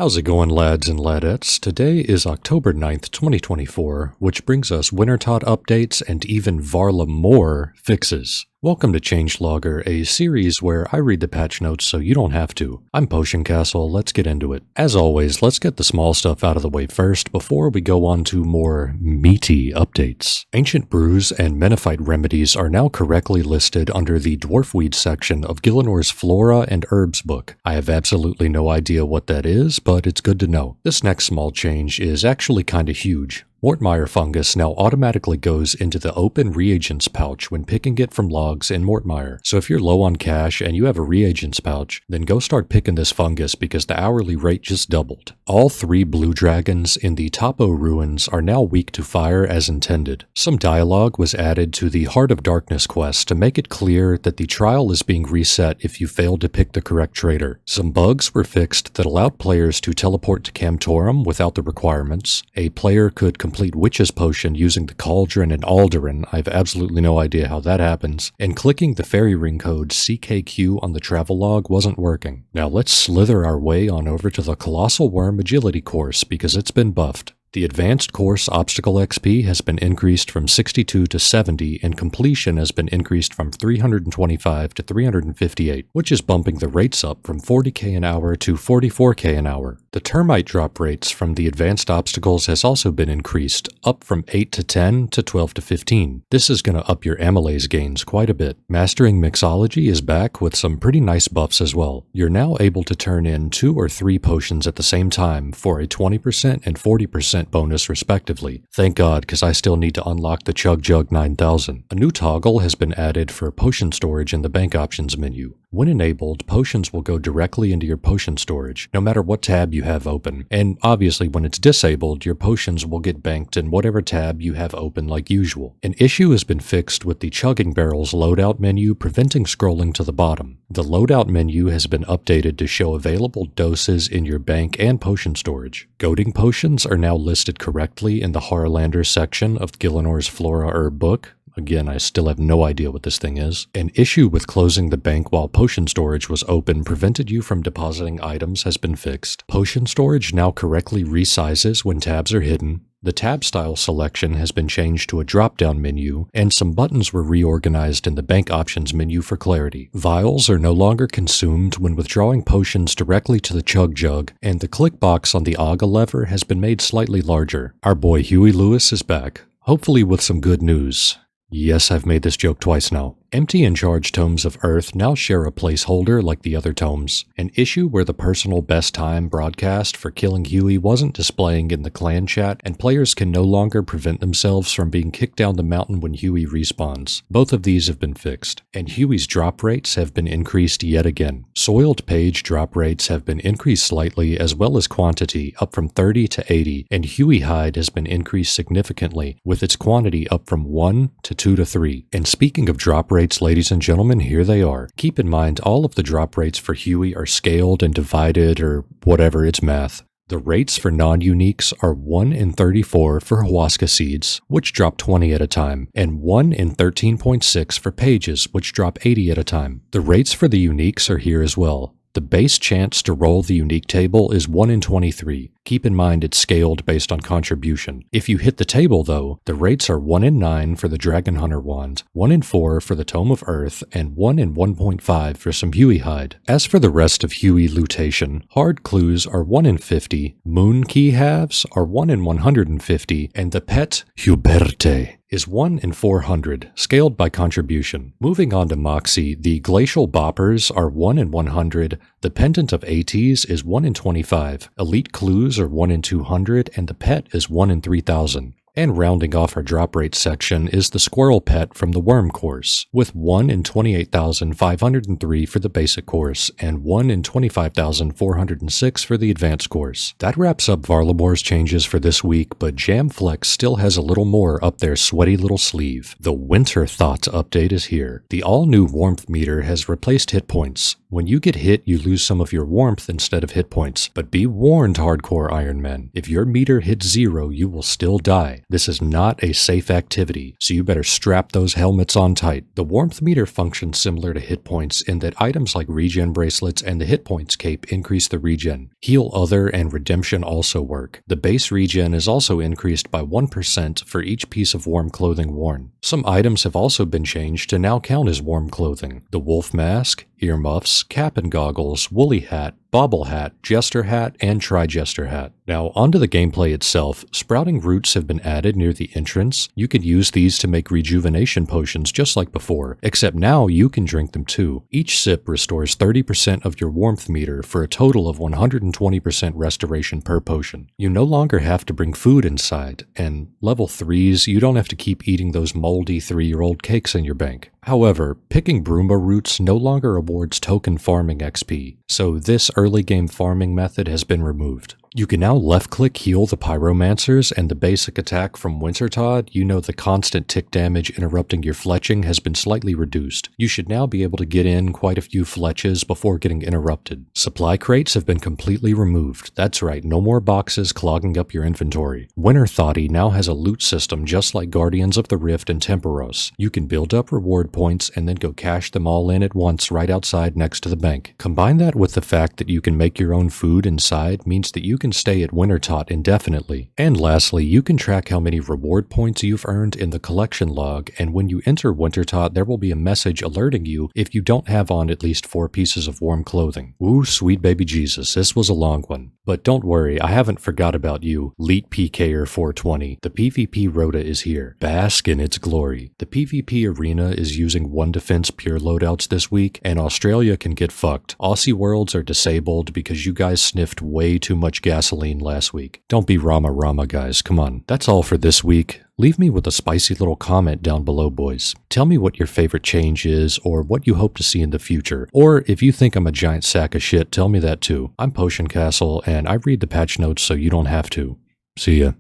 How's it going, lads and ladettes? Today is October 9th, 2024, which brings us Wintertodt updates and even Varlamore fixes. Welcome to Changelogger, a series where I read the patch notes so you don't have to. I'm potioncastle, let's get into it. As always, let's get the small stuff out of the way first before we go on to more meaty updates. Ancient brews and menophyte remedies are now correctly listed under the dwarfweed section of Gillinor's Flora and Herbs book. I have absolutely no idea what that is, but it's good to know. This next small change is actually kinda huge. Mortmire fungus now automatically goes into the open reagents pouch when picking it from logs in Mortmire. So if you're low on cash and you have a reagents pouch, then go start picking this fungus because the hourly rate just doubled. All 3 blue dragons in the Topo ruins are now weak to fire as intended. Some dialogue was added to the Heart of Darkness quest to make it clear that the trial is being reset if you failed to pick the correct trader. Some bugs were fixed that allowed players to teleport to Camtorum without the requirements. A player could complete Witch's Potion using the Cauldron and Alderon. I have absolutely no idea how that happens. And clicking the fairy ring code CKQ on the travelogue wasn't working. Now let's slither our way on over to the Colossal Worm Agility course because it's been buffed. The Advanced Course Obstacle XP has been increased from 62 to 70, and Completion has been increased from 325 to 358, which is bumping the rates up from 40k an hour to 44k an hour. The Termite Drop Rates from the Advanced Obstacles has also been increased, up from 8 to 10 to 12 to 15. This is going to up your amylase gains quite a bit. Mastering Mixology is back with some pretty nice buffs as well. You're now able to turn in 2 or 3 potions at the same time for a 20% and 40% bonus respectively. Thank God, because I still need to unlock the Chug Jug 9000. A new toggle has been added for potion storage in the bank options menu. When enabled, potions will go directly into your potion storage, no matter what tab you have open. And obviously when it's disabled, your potions will get banked in whatever tab you have open like usual. An issue has been fixed with the Chugging Barrels loadout menu preventing scrolling to the bottom. The loadout menu has been updated to show available doses in your bank and potion storage. Goading potions are now listed correctly in the Harlander section of Gillinor's Flora Herb book. Again, I still have no idea what this thing is. An issue with closing the bank while potion storage was open prevented you from depositing items has been fixed. Potion storage now correctly resizes when tabs are hidden. The tab style selection has been changed to a drop-down menu, and some buttons were reorganized in the bank options menu for clarity. Vials are no longer consumed when withdrawing potions directly to the Chug Jug, and the click box on the Aga lever has been made slightly larger. Our boy Huey Lewis is back, hopefully with some good news. Yes, I've made this joke twice now. Empty and charged tomes of Earth now share a placeholder like the other tomes. An issue where the personal best time broadcast for killing Huey wasn't displaying in the clan chat, and players can no longer prevent themselves from being kicked down the mountain when Huey respawns. Both of these have been fixed. And Huey's drop rates have been increased yet again. Soiled page drop rates have been increased slightly as well as quantity, up from 30 to 80, and Huey hide has been increased significantly, with its quantity up from 1 to 2 to 3. And speaking of drop rates, ladies and gentlemen, here they are. Keep in mind, all of the drop rates for Huey are scaled and divided or whatever, it's math. The rates for non-uniques are 1 in 34 for Huasca seeds, which drop 20 at a time, and 1 in 13.6 for pages, which drop 80 at a time. The rates for the uniques are here as well. The base chance to roll the unique table is 1 in 23. Keep in mind it's scaled based on contribution. If you hit the table though, the rates are 1 in 9 for the Dragon Hunter wand, 1 in 4 for the Tome of Earth, and 1 in 1.5 for some Huey hide. As for the rest of Huey lootation, hard clues are 1 in 50, moon key halves are 1 in 150, and the pet Huberte is 1 in 400, scaled by contribution. Moving on to Moxie, the Glacial Boppers are 1 in 100, the Pendant of ATs is 1 in 25, Elite Clues are 1 in 200, and the Pet is 1 in 3000. And rounding off our drop rate section is the Squirrel Pet from the Worm course, with 1 in 28,503 for the basic course, and 1 in 25,406 for the advanced course. That wraps up Varlamore's changes for this week, but Jamflex still has a little more up their sweaty little sleeve. The Wintertodt update is here. The all-new warmth meter has replaced hit points. When you get hit, you lose some of your warmth instead of hit points. But be warned, hardcore Iron Men. If your meter hits 0, you will still die. This is not a safe activity, so you better strap those helmets on tight. The warmth meter functions similar to hit points in that items like regen bracelets and the hit points cape increase the regen. Heal Other and Redemption also work. The base regen is also increased by 1% for each piece of warm clothing worn. Some items have also been changed to now count as warm clothing. The wolf mask, earmuffs, cap and goggles, woolly hat, bobble hat, jester hat, and tri-jester hat. Now, onto the gameplay itself. Sprouting roots have been added near the entrance. You can use these to make rejuvenation potions just like before, except now you can drink them too. Each sip restores 30% of your warmth meter for a total of 120% restoration per potion. You no longer have to bring food inside, and level 3s, you don't have to keep eating those moldy 3-year-old cakes in your bank. However, picking Bruma roots no longer awards token farming XP, so this early game farming method has been removed. You can now left-click heal the Pyromancers, and the basic attack from Wintertodt, you know the constant tick damage interrupting your fletching has been slightly reduced. You should now be able to get in quite a few fletches before getting interrupted. Supply crates have been completely removed. That's right, no more boxes clogging up your inventory. Wintertodt now has a loot system just like Guardians of the Rift and Temperos. You can build up reward points and then go cash them all in at once right outside next to the bank. Combine that with the fact that you can make your own food inside means that you can stay at Wintertodt indefinitely. And lastly, you can track how many reward points you've earned in the collection log, and when you enter Wintertodt, there will be a message alerting you if you don't have on at least 4 pieces of warm clothing. Ooh, sweet baby Jesus, this was a long one. But don't worry, I haven't forgot about you, Leet PKer 420. The PvP rota is here. Bask in its glory. The PvP arena is using 1 defense pure loadouts this week, and Australia can get fucked. Aussie worlds are disabled because you guys sniffed way too much gasoline last week. Don't be Rama guys, come on. That's all for this week. Leave me with a spicy little comment down below, boys. Tell me what your favorite change is, or what you hope to see in the future. Or if you think I'm a giant sack of shit, tell me that too. I'm potioncastle, and I read the patch notes so you don't have to. See ya.